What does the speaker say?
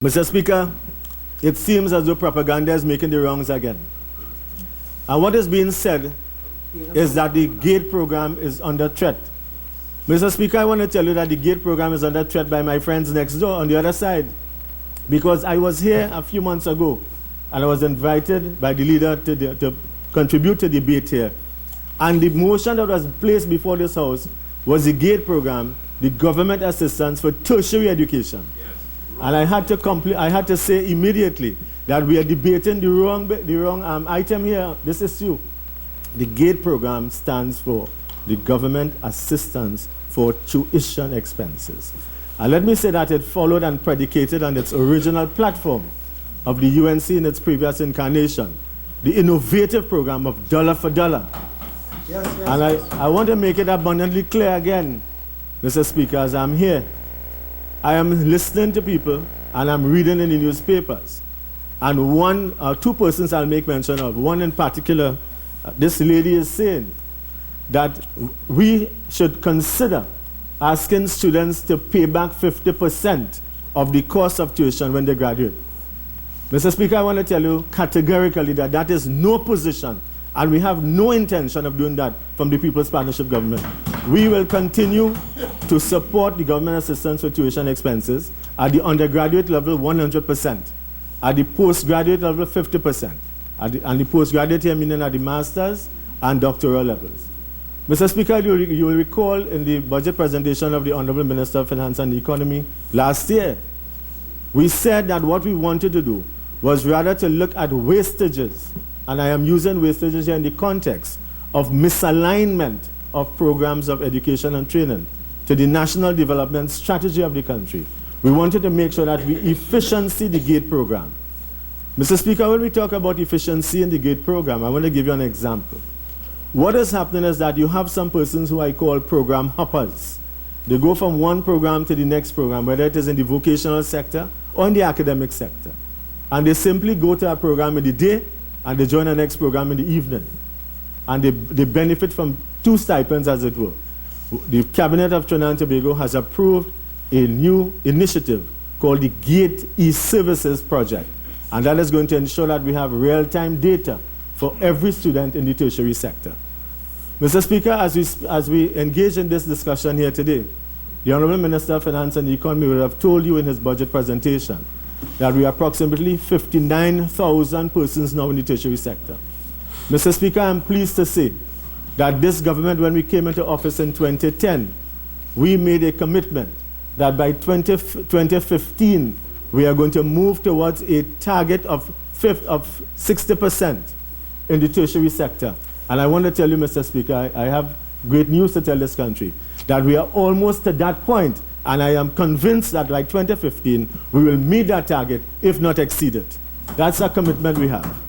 Mr. Speaker, it seems as though propaganda is making the rounds again. And what is being said is that the GATE program is under threat. Mr. Speaker, I want to tell you that the GATE program is under threat by my friends next door on the other side. Because I was here a few months ago, and I was invited by the leader to contribute to the debate here. And the motion that was placed before this House was the GATE program, the government assistance for tertiary education. Yes. And I had to say immediately that we are debating the wrong item here, this issue. The GATE program stands for the government assistance for tuition expenses. And let me say that it followed and predicated on its original platform of the UNC in its previous incarnation, the innovative program of dollar for dollar. Yes, yes, and I want to make it abundantly clear again, Mr. Speaker, as I'm here. I am listening to people and I'm reading in the newspapers. And two persons I'll make mention of. One in particular, this lady is saying that we should consider asking students to pay back 50% of the cost of tuition when they graduate. Mr. Speaker, I want to tell you categorically that that is no position, and we have no intention of doing that from the People's Partnership Government. We will continue to support the government assistance for tuition expenses at the undergraduate level 100%, at the postgraduate level 50%, and the postgraduate here meaning at the master's and doctoral levels. Mr. Speaker, you will recall in the budget presentation of the Honorable Minister of Finance and the Economy last year, we said that what we wanted to do was rather to look at wastages, and I am using wastages here in the context of misalignment of programs of education and training to the national development strategy of the country. We wanted to make sure that we efficiency the GATE program. Mr. Speaker, when we talk about efficiency in the GATE program, I want to give you an example. What is happening is that you have some persons who I call program hoppers. They go from one program to the next program, whether it is in the vocational sector or in the academic sector. And they simply go to a program in the day and they join the next program in the evening. And they benefit from two stipends, as it were. The Cabinet of Trinidad and Tobago has approved a new initiative called the GATE e-Services Project. And that is going to ensure that we have real-time data for every student in the tertiary sector. Mr. Speaker, as we engage in this discussion here today, the Honorable Minister of Finance and the Economy will have told you in his budget presentation that we are approximately 59,000 persons now in the tertiary sector. Mr. Speaker, I'm pleased to say that this government, when we came into office in 2010, we made a commitment that by 2015, we are going to move towards a target of 60% in the tertiary sector. And I want to tell you, Mr. Speaker, I have great news to tell this country, that we are almost to that point, and I am convinced that by 2015, we will meet that target, if not exceed it. That's a commitment we have.